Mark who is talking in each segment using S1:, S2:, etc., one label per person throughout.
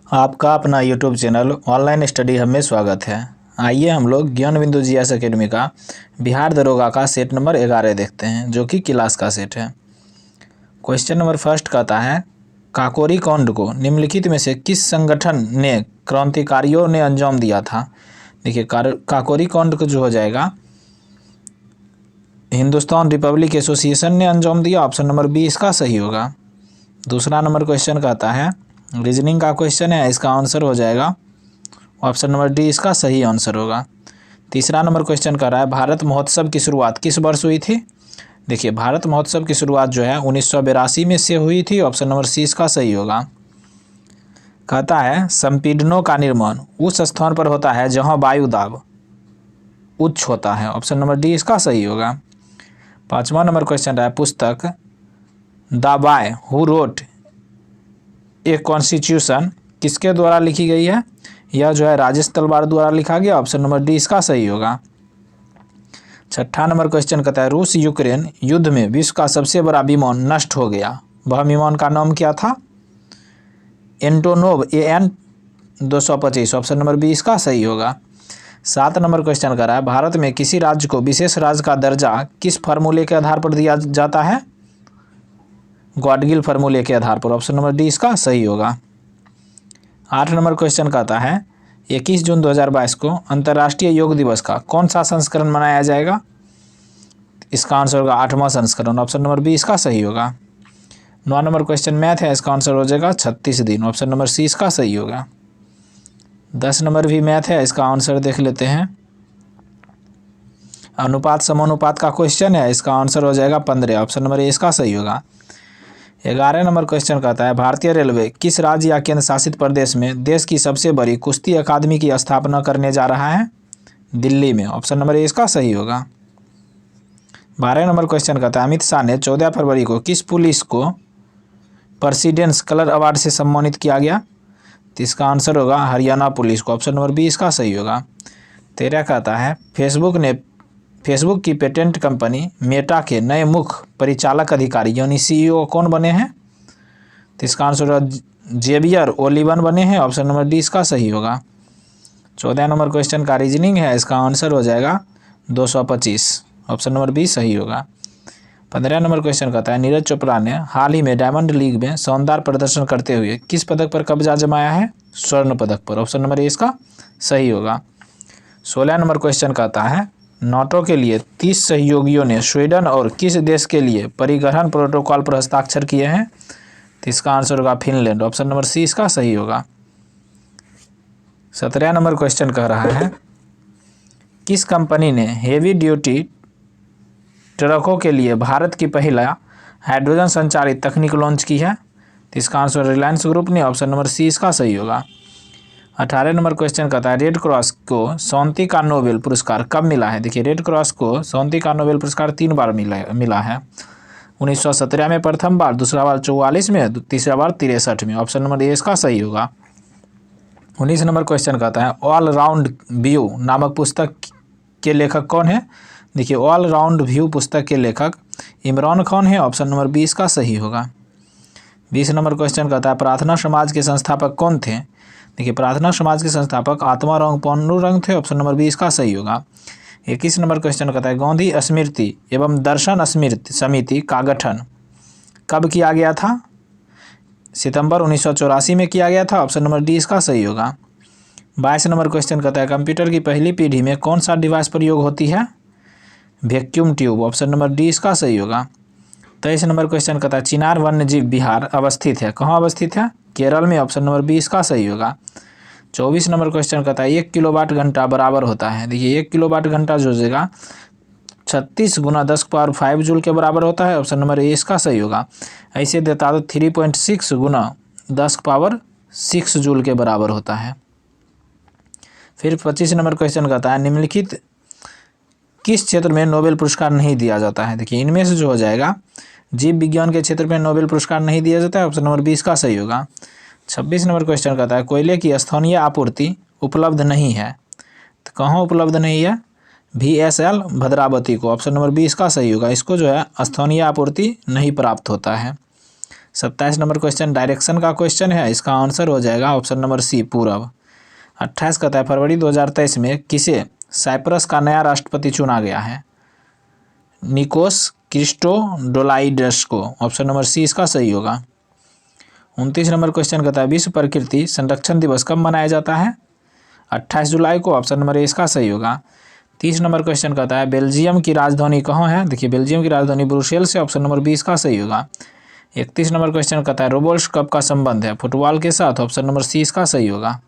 S1: आपका अपना YouTube channel online study hub में स्वागत है। आइए हम लोग ज्ञान बिंदु जीएस अकेडमी का बिहार दरोगा का सेट नंबर 11 देखते हैं, जो कि क्लास का सेट है। क्वेश्चन नंबर फर्स्ट कहता है, काकोरी कांड को निम्नलिखित में से किस संगठन ने क्रांतिकारियों ने अंजाम दिया था। देखिए, काकोरी कांड को जो हो जाएगा हिंदुस्तान रिपब्लिक एसोसिएशन ने अंजाम दिया। ऑप्शन नंबर बी इसका सही होगा। दूसरा नंबर क्वेश्चन कहता है, रीजनिंग का क्वेश्चन है, इसका आंसर हो जाएगा ऑप्शन नंबर डी इसका सही आंसर होगा। तीसरा नंबर क्वेश्चन कर रहा है, भारत महोत्सव की शुरुआत किस वर्ष हुई थी। देखिए, भारत महोत्सव की शुरुआत जो है 1982 में से हुई थी। ऑप्शन नंबर सी इसका सही होगा। कहता है, संपीड़नों का निर्माण उस स्थान पर होता है जहां वायु दाब उच्च होता है। ऑप्शन नंबर डी इसका सही होगा। पांचवा नंबर क्वेश्चन रहा है, पुस्तक the boy who wrote a constitution किसके द्वारा लिखी गई है। यह जो है राजेश तलवार द्वारा लिखा गया। ऑप्शन नंबर डी इसका सही होगा। छठा नंबर क्वेश्चन कहता है, रूस यूक्रेन युद्ध में विश्व का सबसे बड़ा विमान नष्ट हो गया। वह विमान का नाम क्या था। Antonov AN 225। Option number B इसका सही होगा। 7 नंबर क्वेश्चन कर रहा है, भारत में किसी राज्य को विशेष राज्य का दर्जा किस फार्मूले के आधार पर दिया जाता है। गॉडगिल फार्मूले के आधार पर। ऑप्शन नंबर डी इसका सही होगा। 8 नंबर क्वेश्चन कहता है, 21 जून 2022 को अंतर्राष्ट्रीय योग दिवस का कौन सा संस्करण मनाया जाएगा। इसका आंसर होगा 8वां संस्करण। ऑप्शन नंबर बी इसका सही होगा। 9 नंबर क्वेश्चन मैथ है, इसका आंसर हो जाएगा 36 दिन। ऑप्शन नंबर सी इसका सही होगा। 10 नंबर भी मैथ है, इसका आंसर देख लेते हैं। अनुपात समानुपात का क्वेश्चन है, इसका आंसर हो जाएगा 15। ऑप्शन नंबर ए इसका सही होगा। 11 नंबर क्वेश्चन कहता है, भारतीय रेलवे किस राज्य या केंद्र शासित प्रदेश में देश की सबसे बड़ी कुश्ती अकादमी की स्थापना करने जा रहा है। दिल्ली में। ऑप्शन नंबर ए इसका सही होगा। 12 नंबर क्वेश्चन कहता है, अमित शाह ने 14 फरवरी को किस पुलिस को प्रेसिडेंस कलर अवार्ड से सम्मानित किया गया। तो इसका आंसर होगा हरियाणा पुलिस को। ऑप्शन नंबर बी इसका सही होगा। 13 कहता है, फेसबुक की पेटेंट कंपनी मेटा के नए मुख्य परिचालक अधिकारी यानी CEO कौन बने हैं। तो इसका आंसर होगा जेवियर ओलिवन बने हैं। ऑप्शन नंबर डी इसका सही होगा। 14 नंबर क्वेश्चन का रीजनिंग है, इसका आंसर हो जाएगा 225। ऑप्शन नंबर बी सही होगा। 15 नंबर क्वेश्चन कहता है, नीरज चोपड़ा ने हाल ही में डायमंड लीग में शानदार प्रदर्शन करते हुए किस पदक पर कब्जा जमाया है। स्वर्ण पदक पर। ऑप्शन नंबर ए इसका सही होगा। 16 नंबर क्वेश्चन कहता है, नाटो के लिए 30 सहयोगियों ने स्वीडन और किस देश के लिए परिवहन प्रोटोकॉल पर हस्ताक्षर किए हैं। तो इसका आंसर होगा फिनलैंड। ऑप्शन नंबर सी इसका सही होगा। 17 नंबर क्वेश्चन कह रहा है, किस कंपनी ने हेवी ड्यूटी ट्रकों के लिए भारत की पहला हाइड्रोजन संचालित तकनीक लॉन्च की है। तो इसका आंसर रिलायंस ग्रुप ने। ऑप्शन नंबर सी इसका सही होगा। 18 नंबर क्वेश्चन कहता है, रेड क्रॉस को शांति का नोबेल पुरस्कार कब मिला है। देखिए, रेड क्रॉस को शांति का नोबेल पुरस्कार 3 बार मिला है। 1917 में प्रथम बार, दूसरा बार 44 में, तीसरा बार 63 में। ऑप्शन नंबर ए इसका सही होगा। 19 नंबर क्वेश्चन कहता है, ऑल राउंड व्यू नामक पुस्तक के लेखक कौन है। देखिए, ऑल राउंड व्यू पुस्तक के लेखक इमरान खान है। ऑप्शन नंबर बी इसका सही होगा। 20 नंबर क्वेश्चन कहता है, प्रार्थना समाज के संस्थापक कौन थे। देखिए, प्रार्थना समाज के संस्थापक आत्माराम पांडुरंग थे। ऑप्शन नंबर बी इसका सही होगा। 21 नंबर क्वेश्चन कहता है, गांधी स्मृति एवं दर्शन स्मृति समिति का गठन कब किया गया था। सितंबर 1984 में किया गया था। ऑप्शन नंबर डी इसका सही होगा। 22 नंबर क्वेश्चन कहता है, कंप्यूटर की पहली पीढ़ी में कौन सा डिवाइस प्रयोग होती है। Vacuum tube. Option number D इसका सही होगा। 23 नंबर क्वेश्चन कहता है, चिनार वन्यजीव विहार अवस्थित है, कहाँ अवस्थित है। केरल में। ऑप्शन नंबर बी इसका सही होगा। 24 नंबर क्वेश्चन कहता है, 1 किलोवाट घंटा बराबर होता है। देखिए, 1 किलोवाट घंटा जो होगा 36 × 10⁵ जूल के बराबर होता है। ऑप्शन नंबर ए इसका सही होगा। ऐसे देता तो 3.6 × 10⁻6 जूल के बराबर होता है। फिर 25 नंबर क्वेश्चन कहता है, निम्नलिखित किस क्षेत्र में नोबेल पुरस्कार नहीं दिया जाता है। देखिए, इनमें से जो हो जाएगा जीव विज्ञान के क्षेत्र में नोबेल पुरस्कार नहीं दिया जाता है। ऑप्शन नंबर 20 का सही होगा। 26 नंबर क्वेश्चन कहता है, कोयले की स्थानीय आपूर्ति उपलब्ध नहीं है, तो कहाँ उपलब्ध नहीं है। VSL भद्रावती को। ऑप्शन नंबर 20 का सही होगा। इसको जो है स्थानीय आपूर्ति नहीं प्राप्त होता है। 27 नंबर क्वेश्चन डायरेक्शन का क्वेश्चन है, इसका आंसर हो जाएगा ऑप्शन नंबर सी पूरब। 28 कहता है फरवरी 2023 में किसे साइप्रस का नया राष्ट्रपति चुना गया है? निकोस क्रिस्टोडोलाइडस को, ऑप्शन नंबर सी इसका सही होगा। 29 नंबर क्वेश्चन कहता है विश्व प्रकृति संरक्षण दिवस कब मनाया जाता है? 28 जुलाई को, ऑप्शन नंबर ए इसका सही होगा। 30 नंबर क्वेश्चन कहता है बेल्जियम की राजधानी कहाँ है? देखिए बेल्जियम की राजधानी ब्रुसेल्स से, ऑप्शन नंबर बी इसका सही होगा। 31 नंबर क्वेश्चन कहता है रोबोट्स कप का संबंध है फुटबॉल के साथ, ऑप्शन नंबर सी इसका सही होगा।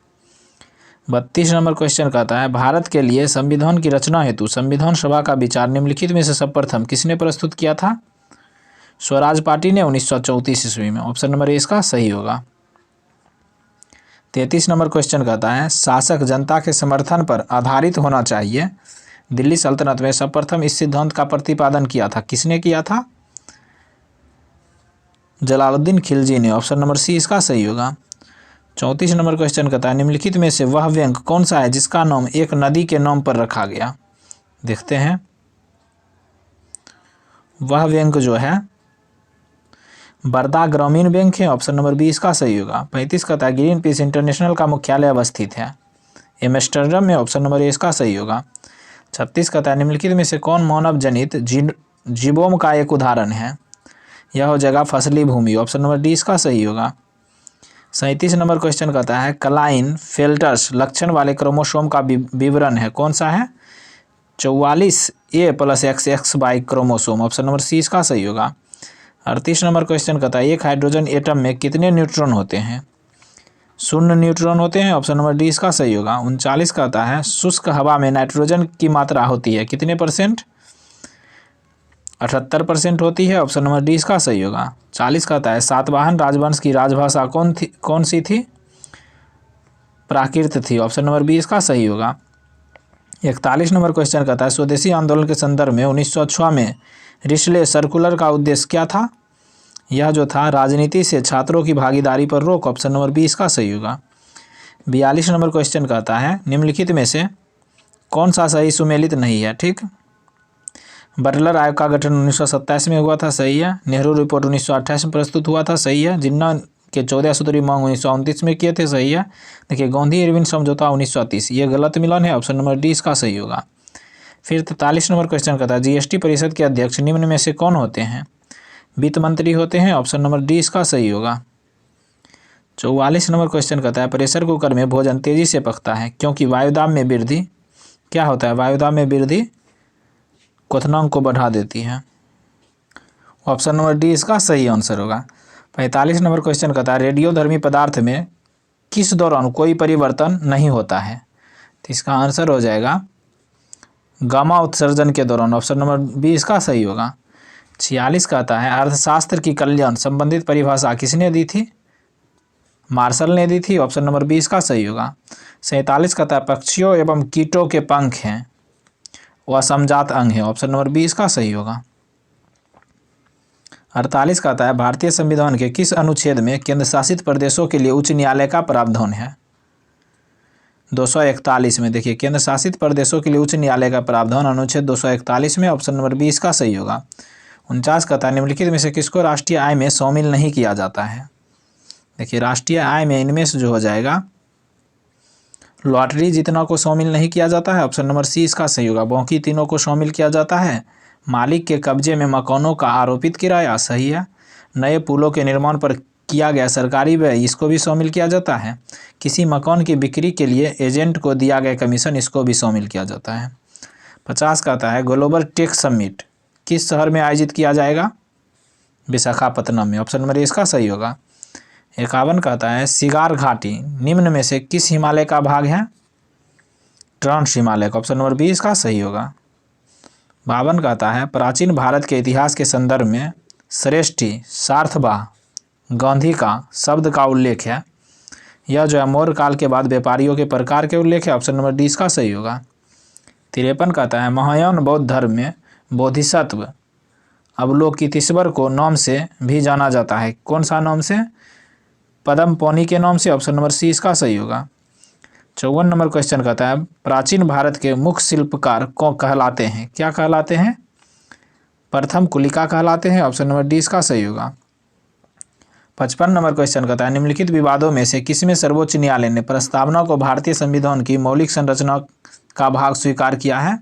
S1: 32 नंबर क्वेश्चन कहता है भारत के लिए संविधान की रचना हेतु संविधान सभा का विचार निम्नलिखित में से सर्वप्रथम किसने प्रस्तुत किया था? स्वराज पार्टी ने 1934 ईस्वी में, ऑप्शन नंबर ए इसका सही होगा। 33 नंबर क्वेश्चन कहता है शासक जनता के समर्थन पर आधारित होना चाहिए दिल्ली सल्तनत में सर्वप्रथम इस सिद्धांत का प्रतिपादन किया था, किसने किया था? जलालुद्दीन खिलजी ने, ऑप्शन नंबर सी इसका सही होगा। 34 नंबर क्वेश्चन कहता है निम्नलिखित में से वह व्यंग कौन सा है जिसका नाम एक नदी के नाम पर रखा गया? देखते हैं, वह व्यंग जो है बर्दा ग्रामीण बैंक है, ऑप्शन नंबर बी इसका सही होगा। 35 कहता है ग्रीन पीस इंटरनेशनल का मुख्यालय अवस्थित है एम्स्टर्डम में, ऑप्शन नंबर ए इसका सही होगा। 36 कहता है निम्नलिखित में से कौन मानव जनित जीवों का एक उदाहरण है? यह हो जाएगा फसली भूमि, ऑप्शन नंबर डी इसका सही होगा। 37 नंबर क्वेश्चन कहता है क्लाइन फेल्टर्स लक्षण वाले क्रोमोसोम का विवरण है, कौन सा है? 44A+XX chromosome, option number C इसका सही होगा। 38 नंबर क्वेश्चन कहता है एक हाइड्रोजन एटम में कितने न्यूट्रॉन होते हैं? 0 न्यूट्रॉन होते हैं, ऑप्शन नंबर डी इसका सही होगा। 39 कहता है शुष्क हवा में नाइट्रोजन की मात्रा होती है कितने %? 78% होती है, ऑप्शन नंबर डी इसका सही होगा। 40 कहता है सातवाहन राजवंश की राजभाषा कौन सी थी? प्राकृत थी, ऑप्शन नंबर बी इसका सही होगा। 41 नंबर क्वेश्चन कहता है स्वदेशी आंदोलन के संदर्भ में 1906 में रिस्ले सर्कुलर का उद्देश्य क्या था? यह जो था राजनीति से छात्रों की भागीदारी पर रोक, ऑप्शन नंबर बी इसका सही होगा। 42 नंबर क्वेश्चन कहता है निम्नलिखित में से कौन सा सही सुमेलित नहीं है? ठीक, बटलर आयोग का गठन 1927 में हुआ था, सही है। नेहरू रिपोर्ट 1928 में प्रस्तुत हुआ था, सही है। जिन्ना के 14 सूत्री मांग 1929 में किए थे, सही है। देखिए गांधी इरविन समझौता 1930, ये गलत मिलन है, ऑप्शन नंबर डी इसका सही होगा। फिर 43 नंबर क्वेश्चन कहता है जीएसटी परिषद के अध्यक्ष निम्न में से कौन होते हैं? वित्त मंत्री होते हैं, ऑप्शन नंबर डी इसका सही होगा। 44 नंबर क्वेश्चन कहता है प्रेशर कुकर में भोजन तेजी से पकता है क्योंकि वायुदाब में वृद्धि क्या होता है? वायुदाब में वृद्धि क्वथनांक को बढ़ा देती है, ऑप्शन नंबर डी इसका सही आंसर होगा। 45 नंबर क्वेश्चन कहता है रेडियोधर्मी पदार्थ में किस दौरान कोई परिवर्तन नहीं होता है? तो इसका आंसर हो जाएगा गामा उत्सर्जन के दौरान, ऑप्शन नंबर बी इसका सही होगा। 46 कहता है अर्थशास्त्र की कल्याण संबंधित परिभाषा किसने दी थी? मार्शल ने दी थी, ऑप्शन नंबर बी इसका सही होगा। 47 कहता है पक्षियों एवं कीटों के पंख हैं वह असमजात अंग है, ऑप्शन नंबर बी इसका सही होगा। 48 कहता है भारतीय संविधान के किस अनुच्छेद में केंद्र शासित प्रदेशों के लिए उच्च न्यायालय का प्रावधान है? 241 में। देखिए केंद्र शासित प्रदेशों के लिए उच्च न्यायालय का प्रावधान अनुच्छेद 241 में, ऑप्शन नंबर बी इसका सही होगा। 49 कहता है निम्नलिखित में से किसको राष्ट्रीय आय में शामिल नहीं किया जाता है? देखिए राष्ट्रीय आय में इनमें से जो हो जाएगा लॉटरी जितना को शामिल नहीं किया जाता है, ऑप्शन नंबर सी इसका सही होगा। बाकी तीनों को शामिल किया जाता है। मालिक के कब्जे में मकानों का आरोपित किराया, सही है। नए पुलों के निर्माण पर किया गया सरकारी व्यय, इसको भी शामिल किया जाता है। किसी मकान की बिक्री के लिए एजेंट को दिया गया कमीशन, इसको भी शामिल किया जाता है। 50 कहता है ग्लोबल टेक समिट किस शहर में आयोजित किया जाएगा? विशाखापत्तनम में, ऑप्शन नंबर ए इसका सही होगा। 51 कहता है सिगार घाटी निम्न में से किस हिमालय का भाग है? ट्रांस हिमालय का, ऑप्शन नंबर बी इसका सही होगा। 52 कहता है प्राचीन भारत के इतिहास के संदर्भ में श्रेष्ठी सार्थबा गांधी का शब्द का उल्लेख है, यह जो है मौर्य काल के बाद व्यापारियों के प्रकार के उल्लेख है, ऑप्शन नंबर डी इसका सही होगा। 53 कहता है महायान बौद्ध धर्म में बोधिसत्व अवलोकितेश्वर को नाम से भी जाना जाता है, कौन सा नाम से? पद्मपाणि के नाम से, ऑप्शन नंबर सी इसका सही होगा। 54 नंबर क्वेश्चन कहता है प्राचीन भारत के मुख्य शिल्पकार कौन कहलाते हैं? क्या कहलाते हैं? प्रथम कुलिका कहलाते हैं, ऑप्शन नंबर डी इसका सही होगा। 55 नंबर क्वेश्चन कहता है निम्नलिखित विवादों में से किसमें सर्वोच्च न्यायालय ने प्रस्तावना को भारतीय संविधान की मौलिक संरचना का भाग स्वीकार किया है?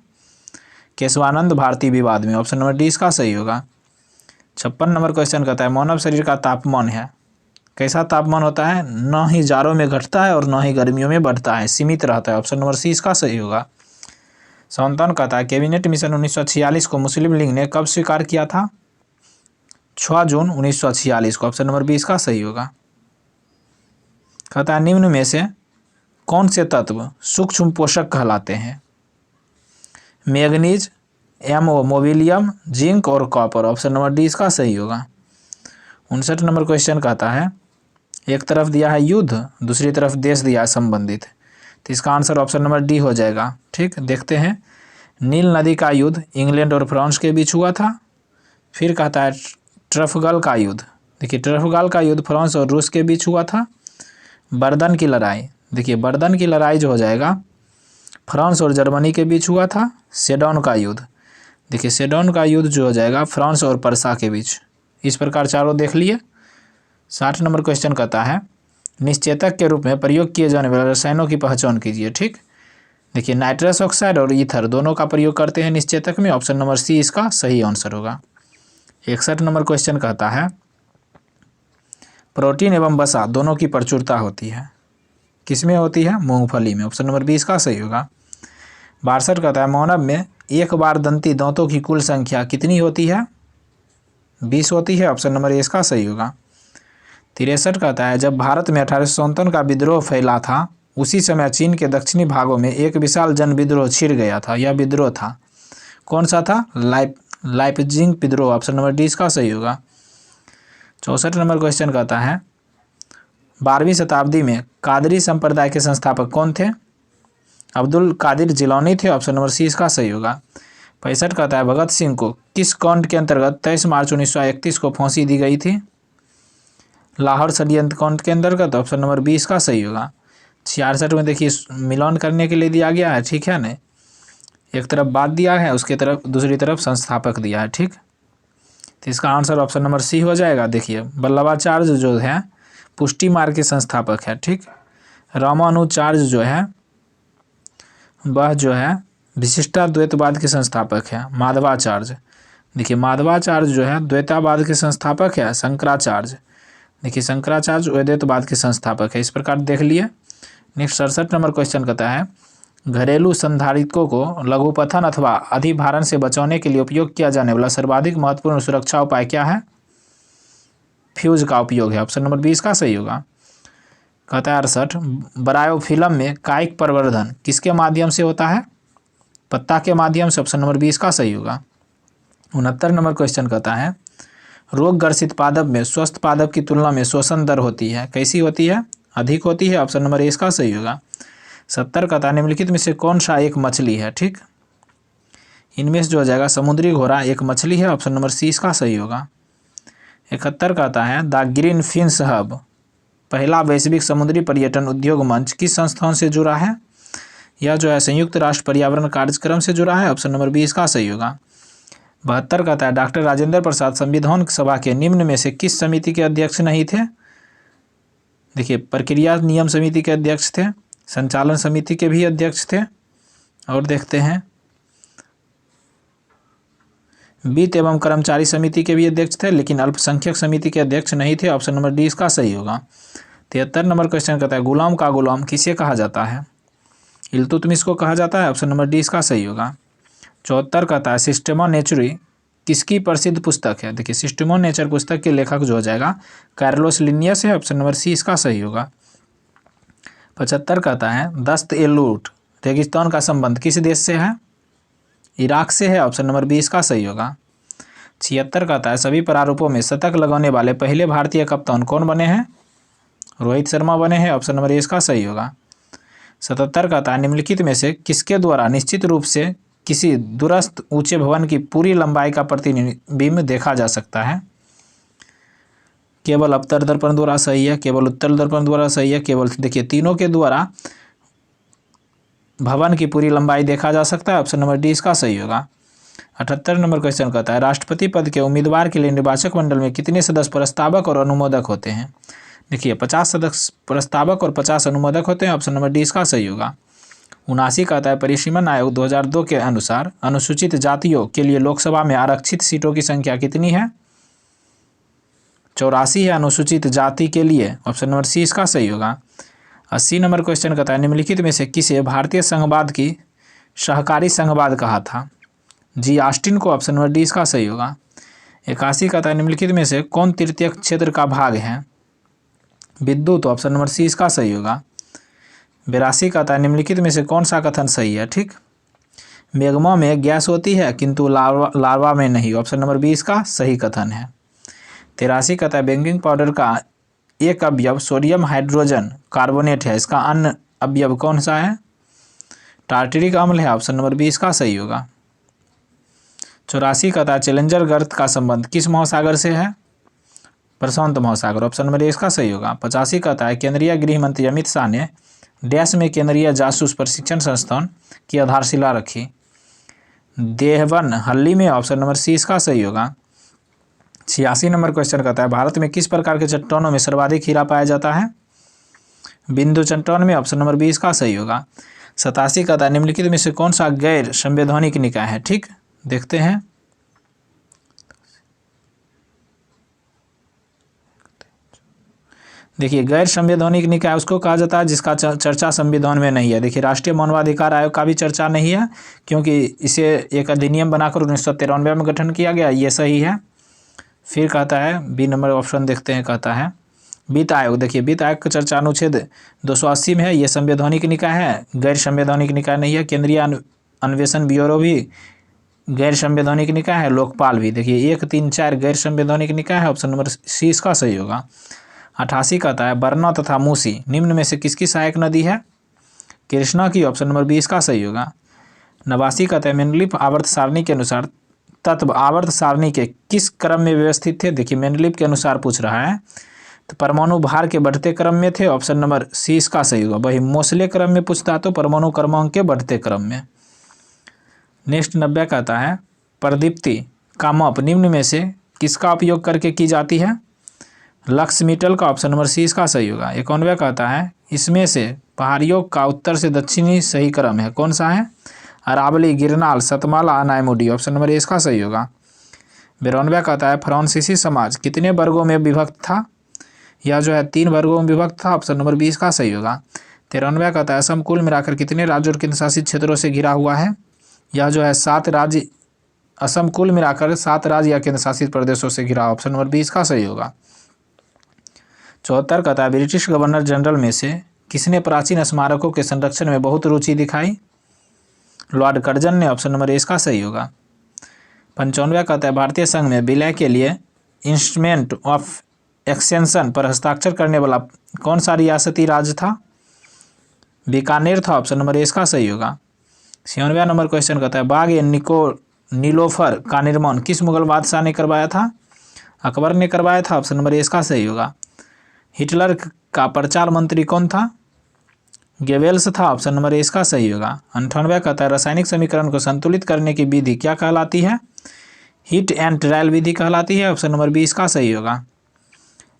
S1: केशवानंद भारती विवाद में। ऑप्शन नंबर डी इसका सही होगा। 56 नंबर क्वेश्चन कहता है मानव शरीर का तापमान है, कैसा तापमान होता है? न ही जाड़ों में घटता है और न ही गर्मियों में बढ़ता है, सीमित रहता है। ऑप्शन नंबर सी इसका सही होगा। 57 कहता है कैबिनेट मिशन 1946 को मुस्लिम लीग ने कब स्वीकार किया था? 6 जून 1946 को। ऑप्शन नंबर बी इसका सही होगा। कहता है निम्न में से कौन से तत्व सूक्ष्म पोषक कहलाते हैं? मैग्नीज, मोबिलियम, जिंक और कॉपर। ऑप्शन नंबर डी इसका सही होगा। 59 नंबर क्वेश्चन कहता है एक तरफ दिया है युद्ध, दूसरी तरफ देश दिया है संबंधित, तो इसका आंसर ऑप्शन नंबर डी हो जाएगा। ठीक, देखते हैं। नील नदी का युद्ध इंग्लैंड और फ्रांस के बीच हुआ था। फिर कहता है ट्रफगल का युद्ध, देखिए ट्रफगल का युद्ध फ्रांस और रूस के बीच हुआ था। वर्दन की लड़ाई, देखिए वर्दन की लड़ाई जो हो जाएगा फ्रांस और जर्मनी के बीच हुआ था। सेडोन का युद्ध, देखिए सेडोन का युद्ध जो हो जाएगा फ्रांस और पर्सा के बीच। इस प्रकार चारों देख लिए। 60 नंबर क्वेश्चन कहता है निश्चेतक के रूप में प्रयोग किए जाने वाले रसायनों की पहचान कीजिए। ठीक, देखिए नाइट्रस ऑक्साइड और ईथर दोनों का प्रयोग करते हैं निश्चेतक में। ऑप्शन नंबर सी इसका सही आंसर होगा। 61 नंबर क्वेश्चन कहता है प्रोटीन एवं वसा दोनों की प्रचुरता होती है, किसमें होती है? मूंगफली में। ऑप्शन नंबर बी इसका सही होगा। 62 कहता है मानव में एक बार दंती दांतों की कुल संख्या कितनी होती है? 20 होती है। ऑप्शन नंबर ए इसका सही होगा। 63 कहता है जब भारत में 1857 का विद्रोह फैला था उसी समय चीन के दक्षिणी भागों में एक विशाल जन विद्रोह छिड़ गया था। यह विद्रोह था, कौन सा था? लाइपजिंग विद्रोह। ऑप्शन नंबर डी इसका सही होगा। 64 नंबर क्वेश्चन कहता है 12वीं शताब्दी में कादरी संप्रदाय के संस्थापक कौन थे? अब्दुल कादिर जिलानी थे। ऑप्शन नंबर सी इसका सही होगा। 65 कहता है भगत सिंह को किस कांड के अंतर्गत 23 मार्च 1931 को फांसी दी गई थी? लाहौर षड्यंत्र कांड के अंतर्गत। ऑप्शन नंबर बी इसका सही होगा। 66 में देखिए मिलान करने के लिए दिया गया है, ठीक है ना, एक तरफ बात दिया है, उसके तरफ दूसरी तरफ संस्थापक दिया है। ठीक, तो इसका आंसर ऑप्शन नंबर सी हो जाएगा। देखिए वल्लभाचार्य जो है पुष्टि मार्ग के संस्थापक है। ठीक, रामानुजाचार्य जो है वह जो है विशिष्टाद्वैतवाद के संस्थापक है। माधवाचार्य, देखिए माधवाचार्य जो है द्वैतावाद के संस्थापक है। शंकराचार्य, देखिए शंकराचार्य अद्वैतवाद के संस्थापक है। इस प्रकार देख लिए। नेक्स्ट 67 नंबर क्वेश्चन कहता है घरेलू संधारित्रों को लघुपथन अथवा अधिभारण से बचाने के लिए उपयोग किया जाने वाला सर्वाधिक महत्वपूर्ण सुरक्षा उपाय क्या है? फ्यूज का उपयोग है। ऑप्शन नंबर बी इसका सही होगा। कहता है 68 ब्रायोफिल्म में कायिक प्रवर्धन किसके माध्यम से होता है? पत्ता के माध्यम से। ऑप्शन नंबर बी इसका सही होगा। 69 नंबर क्वेश्चन कहता है रोग ग्रसित पादप में स्वस्थ पादप की तुलना में श्वसन दर होती है, कैसी होती है? अधिक होती है। ऑप्शन नंबर ए इसका सही होगा। 70 कहता है निम्नलिखित में से कौन सा एक मछली है? ठीक, इनमें से जो हो जाएगा समुद्री घोड़ा एक मछली है। ऑप्शन नंबर सी इसका सही होगा। 71 कहता है द ग्रीन फिन्स हब पहला वैश्विक समुद्री पर्यटन उद्योग मंच किस संस्थान से जुड़ा है? यह जो है संयुक्त राष्ट्र पर्यावरण कार्यक्रम से जुड़ा है। ऑप्शन नंबर बी इसका सही होगा। 72 कहता है डॉक्टर राजेंद्र प्रसाद संविधान सभा के निम्न में से किस समिति के अध्यक्ष नहीं थे? देखिए प्रक्रिया नियम समिति के अध्यक्ष थे, संचालन समिति के भी अध्यक्ष थे, और देखते हैं वित्त एवं कर्मचारी समिति के भी अध्यक्ष थे, लेकिन अल्पसंख्यक समिति के अध्यक्ष नहीं थे। ऑप्शन नंबर डी इसका सही होगा। 73 नंबर क्वेश्चन कहता है गुलाम का गुलाम किसे कहा जाता है? इल्तुतमिश को कहा जाता है। ऑप्शन नंबर डी इसका सही होगा। 74 कहता है सिस्टम ऑफ नेचर किसकी प्रसिद्ध पुस्तक है? देखिए सिस्टम ऑफ नेचर पुस्तक के लेखक जो हो जाएगा कार्लोस लिनियस है। ऑप्शन नंबर सी इसका सही होगा। 75 कहता है दस्त ए लूट रेगिस्तान का संबंध किस देश से है? इराक से है। ऑप्शन नंबर बी इसका सही होगा। 76 कहता है सभी प्रारूपों में शतक लगाने वाले पहले भारतीय कप्तान कौन बने हैं? रोहित शर्मा बने हैं। ऑप्शन नंबर ए इसका सही होगा। 77 कहता है निम्नलिखित में से किसके द्वारा निश्चित रूप से किसी दूरस्थ ऊंचे भवन की पूरी लंबाई का प्रतिबिंब देखा जा सकता है? केवल अवतल दर्पण द्वारा सही है, केवल उत्तल दर्पण द्वारा सही है, केवल देखिए तीनों के द्वारा भवन की पूरी लंबाई देखा जा सकता है। ऑप्शन नंबर डी इसका सही होगा। 78 नंबर क्वेश्चन कहता है राष्ट्रपति पद के उम्मीदवार के लिए निर्वाचक मंडल में कितने सदस्य प्रस्तावक और अनुमोदक होते हैं? देखिए 50 सदस्य प्रस्तावक और 50 अनुमोदक होते हैं। ऑप्शन नंबर डी इसका सही होगा। 79 कहता है परिसीमन आयोग 2002 के अनुसार अनुसूचित जातियों के लिए लोकसभा में आरक्षित सीटों की संख्या कितनी है? 84 है अनुसूचित जाति के लिए। ऑप्शन नंबर सी इसका सही होगा। 80 नंबर क्वेश्चन कहता है निम्नलिखित में से किसे भारतीय संघवाद की सहकारी संघवाद कहा था? जी ऑस्टिन को। ऑप्शन नंबर डी इसका सही होगा। 81 कहता है निम्नलिखित में से कौन तृतीयक क्षेत्र का भाग है? विद्युत। ऑप्शन नंबर सी इसका सही होगा। 82 कहता है निम्नलिखित में से कौन सा कथन सही है? ठीक, मैग्मा में गैस होती है किंतु लार्वा में नहीं। ऑप्शन नंबर बी इसका सही कथन है। 83 कहता है बेकिंग पाउडर का एक अवयव सोडियम हाइड्रोजन कार्बोनेट है, इसका अन्य अवयव कौन सा है? टार्टरिक अम्ल है। ऑप्शन नंबर बी इसका सही होगा। 84 कहता है चैलेंजर गर्त का संबंध किस महासागर से है? प्रशांत महासागर। ऑप्शन नंबर ए इसका सही होगा। 85 कहता है केंद्रीय गृह मंत्री अमित शाह ने डैश में केंद्रीय जासूस प्रशिक्षण संस्थान की आधारशिला रखी? देहवन हल्ली में। ऑप्शन नंबर सी इसका सही होगा। 86 नंबर क्वेश्चन कहता है भारत में किस प्रकार के चट्टानों में सर्वाधिक हीरा पाया जाता है? बिंदु चट्टान में। ऑप्शन नंबर बी इसका सही होगा। 87 कहता है निम्नलिखित में से कौन सा गैर संवैधानिक निकाय है? ठीक, देखते हैं। देखिए गैर संवैधानिक निकाय उसको कहा जाता है जिसका चर्चा संविधान में नहीं है। देखिए राष्ट्रीय मानवाधिकार आयोग का भी चर्चा नहीं है क्योंकि इसे एक अधिनियम बनाकर 1993 में गठन किया गया, ये सही है। फिर कहता है बी नंबर ऑप्शन देखते हैं, कहता है वित्त आयोग। देखिए वित्त आयोग का चर्चा अनुच्छेद 280 में है, ये संवैधानिक निकाय है, गैर संवैधानिक निकाय नहीं है। केंद्रीय अन्वेषण ब्यूरो भी गैर संवैधानिक निकाय है। लोकपाल भी। देखिए 1, 3, 4 गैर संवैधानिक निकाय है। ऑप्शन नंबर सी इसका सही होगा। 88 कहता है बरना तथा मूसी निम्न में से किसकी सहायक नदी है? कृष्णा की। ऑप्शन नंबर बी इसका सही होगा। 89 कहता है मेंडलीफ आवर्त सारणी के अनुसार तत्व आवर्त सारणी के किस क्रम में व्यवस्थित थे? देखिए मेंडलीफ के अनुसार पूछ रहा है, तो परमाणु भार के बढ़ते क्रम में थे। ऑप्शन नंबर सी इसका सही होगा। वही मोसले क्रम में पूछता तो परमाणु क्रमांक के बढ़ते क्रम में। नेक्स्ट 90 कहता है प्रदीप्ति का माप निम्न में से किसका उपयोग करके की जाती है? लक्स मीटल का। ऑप्शन नंबर सी इसका सही होगा। 91 कहता है इसमें से पहाड़ियों का उत्तर से दक्षिणी सही क्रम है, कौन सा है? Aravalli, Girnar, Satmala, Anamudi. Option number A इसका सही होगा। 92 कहता है फ्रांसीसी समाज कितने वर्गों में विभक्त था? यह जो है 3 वर्गों में विभक्त था। ऑप्शन नंबर 20 का सही होगा। 93 कहता है असम कुल मिलाकर कितने राज्यों और केंद्रशासित क्षेत्रों से घिरा हुआ है? यह जो है 7 राज्य, असम कुल मिलाकर 7 राज्य या केंद्रशासित प्रदेशों से घिरा। ऑप्शन नंबर 20 का सही होगा। 74 कहता है ब्रिटिश गवर्नर जनरल में से किसने प्राचीन स्मारकों के संरक्षण में बहुत रुचि दिखाई? लॉर्ड कर्जन ने। ऑप्शन नंबर ए इसका सही होगा। 95 कहता है भारतीय संघ में विलय के लिए इंस्ट्रूमेंट ऑफ एक्सटेंशन पर हस्ताक्षर करने वाला कौन सा रियासती राज्य था? बीकानेर था। ऑप्शन नंबर ए इसका सही होगा। 96 नंबर क्वेश्चन कहता है बाग ए नीलोफर का निर्माण किस मुगल बादशाह ने करवाया था? अकबर ने करवाया था। ऑप्शन नंबर ए इसका सही होगा। हिटलर का प्रचार मंत्री कौन था? गेवेल्स था। ऑप्शन नंबर ए इसका सही होगा। 98 कहता है रासायनिक समीकरण को संतुलित करने की विधि क्या कहलाती है? हिट एंड ट्रायल विधि कहलाती है। ऑप्शन नंबर बी इसका सही होगा।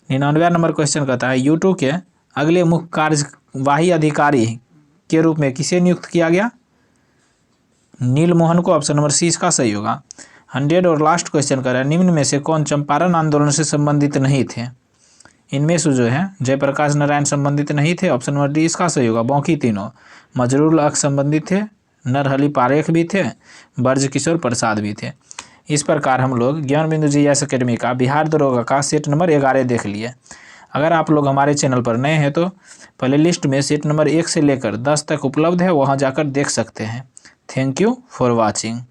S1: 99 नंबर क्वेश्चन कहता है U2 के अगले मुख्य कार्यवाही अधिकारी के रूप में किसे नियुक्त किया गया? नील मोहन को। ऑप्शन नंबर सी इसका सही होगा। 100 और लास्ट क्वेश्चन कर रहा है निम्न में से कौन चंपारण आंदोलन से संबंधित नहीं थे? इनमें से जो है जयप्रकाश नारायण संबंधित नहीं थे। ऑप्शन नंबर डी इसका सही होगा। बाकी तीनों मजरूल हक संबंधित थे, नरहरि पारेख भी थे, ब्रजकिशोर प्रसाद भी थे। इस प्रकार हम लोग ज्ञान बिंदु GS अकेडमी का बिहार दरोगा का सेट नंबर 11 देख लिए। अगर आप लोग हमारे चैनल पर नए हैं तो प्ले लिस्ट में सेट नंबर 1 से लेकर 10 तक उपलब्ध है, वहां जाकर देख सकते हैं। Thank you for watching.